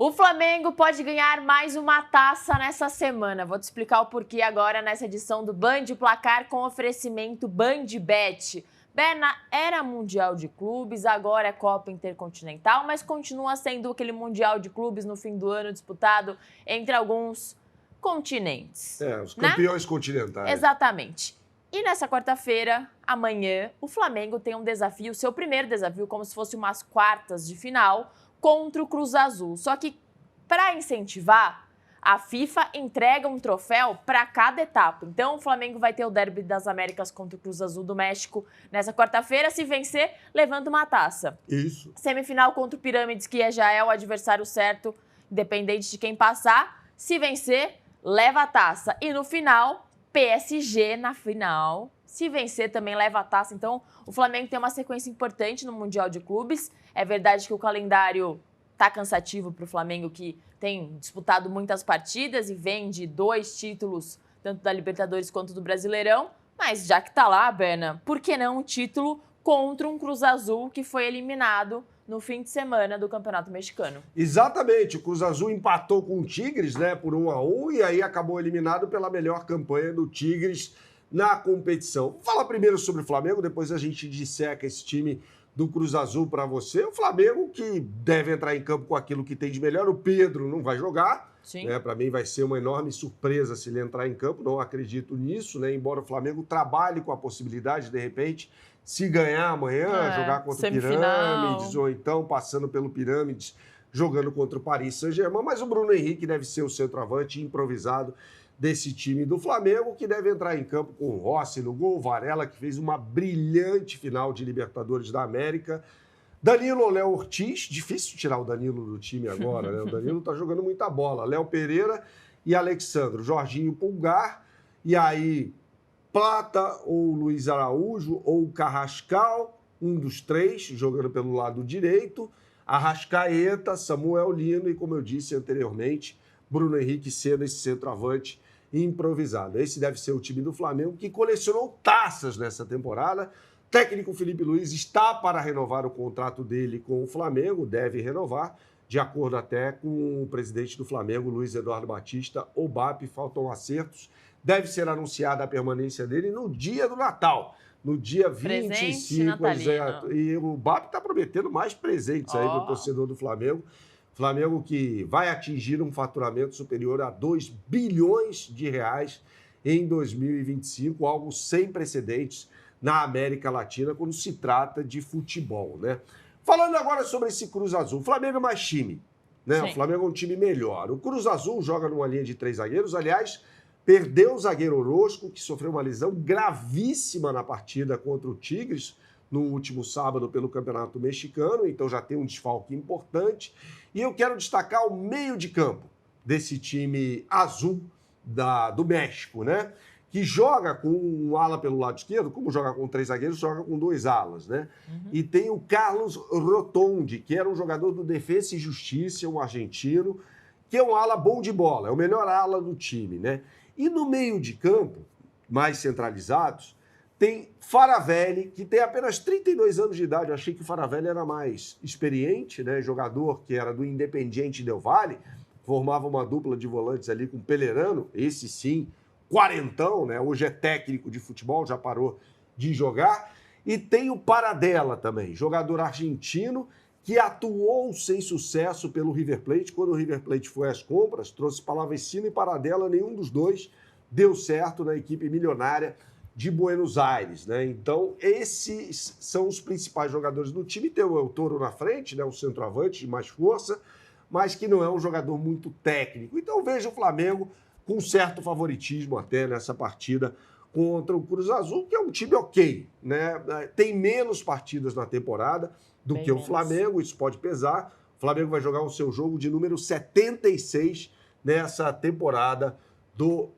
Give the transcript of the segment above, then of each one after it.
O Flamengo pode ganhar mais uma taça nessa semana. Vou te explicar o porquê agora nessa edição do Band Placar com oferecimento BandBet. Berna, era Mundial de Clubes, agora é Copa Intercontinental, mas continua sendo aquele Mundial de Clubes no fim do ano disputado entre alguns continentes. Os campeões continentais. Exatamente. E nessa quarta-feira, amanhã, o Flamengo tem um desafio, seu primeiro desafio, como se fosse umas quartas de final, contra o Cruz Azul. Só que, para incentivar, a FIFA entrega um troféu para cada etapa. Então, o Flamengo vai ter o Derby das Américas contra o Cruz Azul do México nessa quarta-feira. Se vencer, levanta uma taça. Isso. Semifinal contra o Pirâmides, que já é o adversário certo, independente de quem passar. Se vencer, leva a taça. E no final, PSG na final. Se vencer, também leva a taça. Então, o Flamengo tem uma sequência importante no Mundial de Clubes. É verdade que o calendário tá cansativo para o Flamengo, que tem disputado muitas partidas e vem de 2 títulos, tanto da Libertadores quanto do Brasileirão. Mas já que tá lá, Berna, por que não um título contra um Cruz Azul que foi eliminado no fim de semana do Campeonato Mexicano? Exatamente. O Cruz Azul empatou com o Tigres, né, por 1-1, e aí acabou eliminado pela melhor campanha do Tigres na competição. Vou falar primeiro sobre o Flamengo, depois a gente disseca esse time do Cruz Azul para você. O Flamengo que deve entrar em campo com aquilo que tem de melhor. O Pedro não vai jogar. Sim. Né? Para mim vai ser uma enorme surpresa se ele entrar em campo. Não acredito nisso, né? Embora o Flamengo trabalhe com a possibilidade, de repente, se ganhar amanhã, jogar contra o Pirâmides, ou então passando pelo Pirâmides, jogando contra o Paris Saint-Germain. Mas o Bruno Henrique deve ser o centroavante improvisado desse time do Flamengo, que deve entrar em campo com o Rossi no gol, Varela, que fez uma brilhante final de Libertadores da América, Danilo ou Léo Ortiz, difícil tirar o Danilo do time agora, né? O Danilo tá jogando muita bola, Léo Pereira e Alexandro, Jorginho Pulgar, e aí Plata ou Luiz Araújo ou Carrascal, um dos 3, jogando pelo lado direito, Arrascaeta, Samuel Lino e, como eu disse anteriormente, Bruno Henrique sendo esse centroavante improvisado. Esse deve ser o time do Flamengo, que colecionou taças nessa temporada. O técnico Felipe Luiz está para renovar o contrato dele com o Flamengo, deve renovar, de acordo até com o presidente do Flamengo, Luiz Eduardo Batista, o BAP. Faltam acertos. Deve ser anunciada a permanência dele no dia do Natal, no dia 25. Exato. E o BAP está prometendo mais presentes aí para o torcedor do Flamengo. Flamengo que vai atingir um faturamento superior a 2 bilhões de reais em 2025, algo sem precedentes na América Latina quando se trata de futebol, né? Falando agora sobre esse Cruz Azul, o Flamengo é mais time, né? Sim. O Flamengo é um time melhor. O Cruz Azul joga numa linha de 3 zagueiros, aliás, perdeu o zagueiro Orozco, que sofreu uma lesão gravíssima na partida contra o Tigres, no último sábado pelo Campeonato Mexicano, então já tem um desfalque importante. E eu quero destacar o meio de campo desse time azul do México, né? Que joga com um ala pelo lado esquerdo, como joga com 3 zagueiros, joga com 2 alas, né? E tem o Carlos Rotondi, que era um jogador do Defensa e Justiça, um argentino, que é um ala bom de bola, é o melhor ala do time, né? E no meio de campo, mais centralizados, tem Faravelli, que tem apenas 32 anos de idade. Eu achei que o Faravelli era mais experiente, né? Jogador que era do Independiente Del Valle, formava uma dupla de volantes ali com o Pelerano, esse sim, quarentão, né? Hoje é técnico de futebol, já parou de jogar. E tem o Paradella também, jogador argentino que atuou sem sucesso pelo River Plate. Quando o River Plate foi às compras, trouxe Palavecino e Paradella, nenhum dos dois deu certo na equipe milionária de Buenos Aires, né? Então, esses são os principais jogadores do time. Tem o El Toro na frente, né? O centroavante de mais força, mas que não é um jogador muito técnico. Então, vejo o Flamengo com certo favoritismo até nessa partida contra o Cruz Azul, que é um time ok, né? Tem menos partidas na temporada do que o Flamengo, isso pode pesar. O Flamengo vai jogar o seu jogo de número 76 nessa temporada do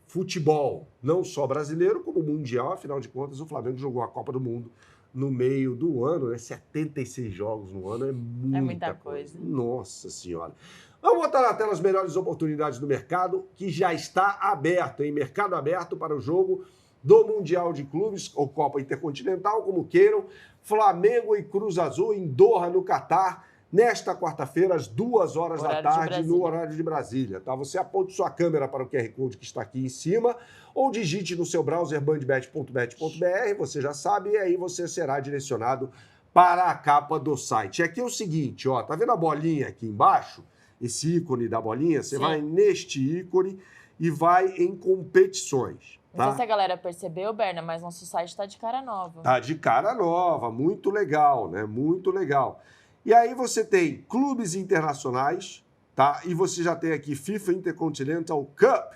futebol, não só brasileiro, como mundial. Afinal de contas, o Flamengo jogou a Copa do Mundo no meio do ano, né? 76 jogos no ano é muita coisa. Nossa Senhora. Vamos botar na tela as melhores oportunidades do mercado, que já está aberto, hein? Mercado aberto para o jogo do Mundial de Clubes, ou Copa Intercontinental, como queiram. Flamengo e Cruz Azul em Doha, no Catar, nesta quarta-feira, às 2h da tarde, no horário de Brasília. Tá? Você aponte sua câmera para o QR Code que está aqui em cima ou digite no seu browser bandbet.bet.br, você já sabe, e aí você será direcionado para a capa do site. E aqui é o seguinte, ó, tá vendo a bolinha aqui embaixo? Esse ícone da bolinha? Você vai neste ícone e vai em competições. Tá? Não sei se a galera percebeu, Berna, mas nosso site está de cara nova. Tá de cara nova, muito legal, né? Muito legal. E aí você tem clubes internacionais, tá? E você já tem aqui FIFA Intercontinental Cup,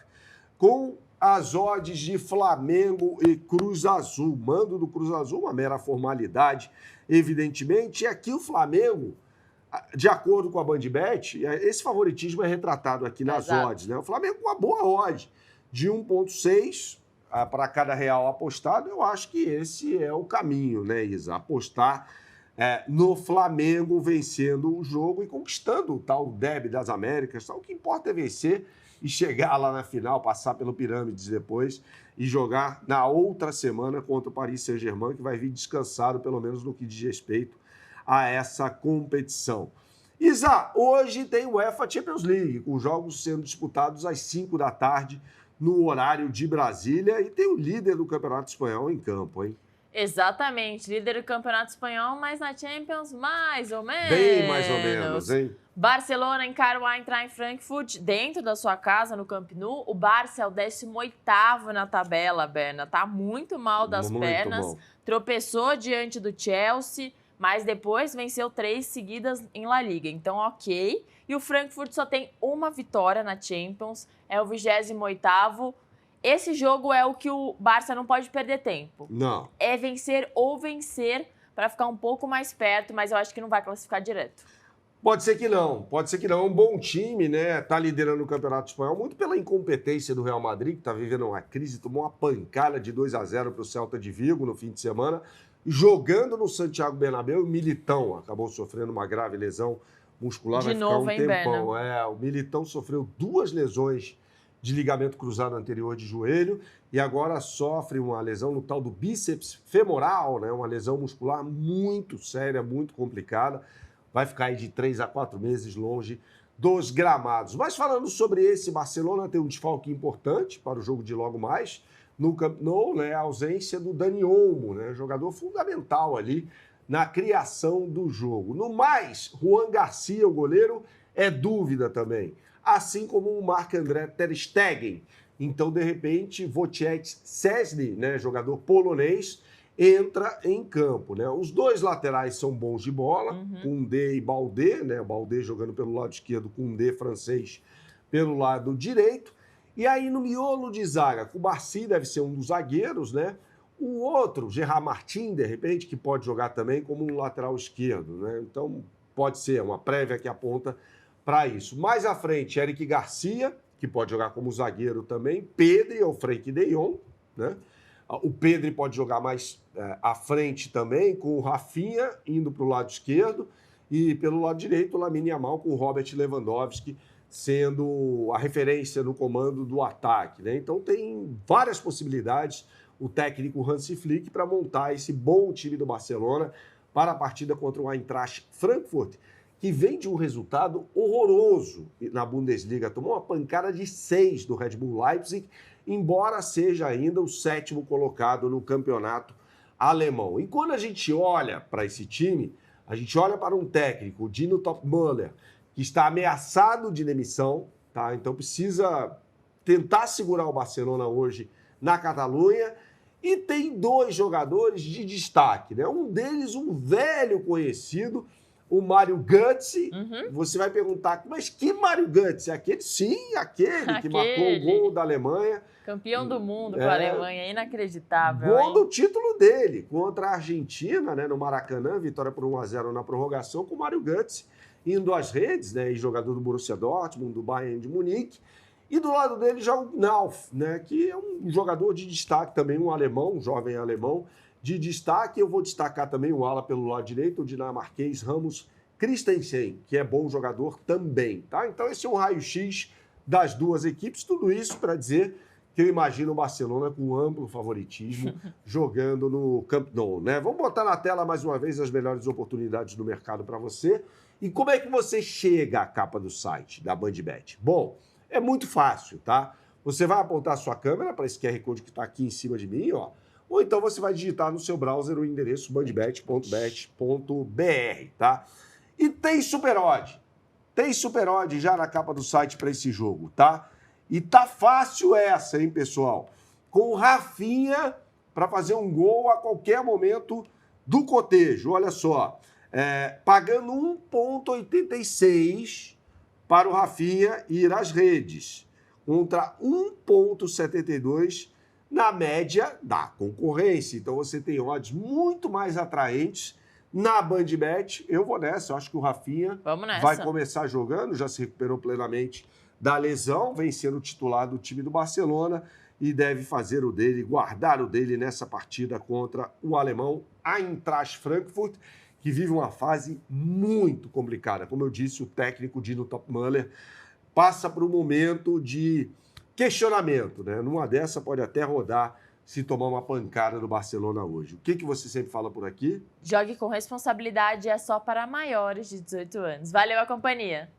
com as odds de Flamengo e Cruz Azul. Mando do Cruz Azul, uma mera formalidade, evidentemente. E aqui o Flamengo, de acordo com a BandBet, esse favoritismo é retratado aqui nas odds, né? O Flamengo com uma boa odd de 1,6 para cada real apostado. Eu acho que esse é o caminho, né, Isa? Apostar no Flamengo vencendo o jogo e conquistando o tal derby das Américas. Então, o que importa é vencer e chegar lá na final, passar pelo Pirâmides depois e jogar na outra semana contra o Paris Saint-Germain, que vai vir descansado, pelo menos no que diz respeito a essa competição. Isa, hoje tem o UEFA Champions League, com jogos sendo disputados às 5 da tarde no horário de Brasília, e tem o líder do Campeonato Espanhol em campo, hein? Exatamente, líder do Campeonato Espanhol, mas na Champions mais ou menos. Bem mais ou menos, hein? Barcelona encara o Eintracht Frankfurt dentro da sua casa, no Camp Nou. O Barça é o 18º na tabela, Berna. Tá muito mal das pernas. Bom. Tropeçou diante do Chelsea, mas depois venceu 3 seguidas em La Liga. Então, ok. E o Frankfurt só tem uma vitória na Champions. É o 28º. Esse jogo é o que o Barça não pode perder tempo. Não. É vencer ou vencer para ficar um pouco mais perto, mas eu acho que não vai classificar direto. Pode ser que não. É um bom time, né? Tá liderando o Campeonato Espanhol, muito pela incompetência do Real Madrid, que tá vivendo uma crise, tomou uma pancada de 2-0 para o Celta de Vigo no fim de semana, jogando no Santiago Bernabéu. O Militão acabou sofrendo uma grave lesão muscular, de vai novo, ficar um tempão. Berna? O Militão sofreu 2 lesões de ligamento cruzado anterior de joelho e agora sofre uma lesão no tal do bíceps femoral, né? Uma lesão muscular muito séria, muito complicada. Vai ficar aí de 3 a 4 meses longe dos gramados. Mas falando sobre esse Barcelona, tem um desfalque importante para o jogo de logo mais no Camp Nou, né? A ausência do Dani Olmo, né? Jogador fundamental ali na criação do jogo. No mais, Juan Garcia, o goleiro, é dúvida também. Assim como o Marc-André ter Stegen. Então, de repente, Wojciech Szczesny, né, jogador polonês, entra em campo. Né? Os dois laterais são bons de bola, Koundé e Baldé, né? Baldé jogando pelo lado esquerdo, Koundé francês pelo lado direito. E aí, no miolo de zaga, Cubarsí deve ser um dos zagueiros, né? O outro, Gerard Martin, de repente, que pode jogar também como um lateral esquerdo. Né? Então, pode ser uma prévia que aponta para isso. Mais à frente, Eric Garcia, que pode jogar como zagueiro também, Pedri ou Frenkie de Jong, né? O Pedri pode jogar mais à frente também, com o Rafinha indo para o lado esquerdo e pelo lado direito, o Lamine Yamal com o Robert Lewandowski sendo a referência no comando do ataque. Né? Então tem várias possibilidades o técnico Hansi Flick para montar esse bom time do Barcelona para a partida contra o Eintracht Frankfurt, que vem de um resultado horroroso na Bundesliga. Tomou uma pancada de 6 do Red Bull Leipzig, embora seja ainda o 7º colocado no campeonato alemão. E quando a gente olha para esse time, a gente olha para um técnico, o Dino Topmöller, que está ameaçado de demissão, tá? Então precisa tentar segurar o Barcelona hoje na Catalunha, e tem 2 jogadores de destaque, né? Um deles, um velho conhecido, o Mário Götze. Você vai perguntar, mas que Mário Götze? Aquele que marcou o gol da Alemanha. Campeão do mundo com a Alemanha, inacreditável. Gol do título dele contra a Argentina, né, no Maracanã, vitória por 1-0 na prorrogação, com o Mário Götze indo às redes, né, e jogador do Borussia Dortmund, do Bayern de Munique. E do lado dele joga o Knauf, né, que é um jogador de destaque também, um alemão, um jovem alemão, de destaque. Eu vou destacar também o ala pelo lado direito, o dinamarquês Ramos Christensen, que é bom jogador também. Tá? Então esse é um raio-x das duas equipes. Tudo isso para dizer que eu imagino o Barcelona com amplo favoritismo jogando no Camp Nou. Né? Vamos botar na tela mais uma vez as melhores oportunidades do mercado para você. E como é que você chega à capa do site da BandBet? Bom, é muito fácil, tá? Você vai apontar a sua câmera para esse QR Code que está aqui em cima de mim, ó. Ou então você vai digitar no seu browser o endereço bandbet.bet.br, tá? E tem Super Odd. Tem Super Odd já na capa do site para esse jogo, tá? E tá fácil essa, hein, pessoal? Com o Rafinha para fazer um gol a qualquer momento do cotejo. Olha só, pagando 1,86 para o Rafinha ir às redes, contra 1,72 na média da concorrência. Então você tem odds muito mais atraentes na BandBet. Eu vou nessa, eu acho que o Rafinha vai começar jogando, já se recuperou plenamente da lesão, vem sendo titular do time do Barcelona e deve fazer o dele, guardar o dele nessa partida contra o alemão Eintracht Frankfurt, que vive uma fase muito complicada. Como eu disse, o técnico Dino Topmöller passa por um momento de questionamento, né? Numa dessa pode até rodar se tomar uma pancada do Barcelona hoje. O que você sempre fala por aqui? Jogue com responsabilidade, é só para maiores de 18 anos. Valeu a companhia!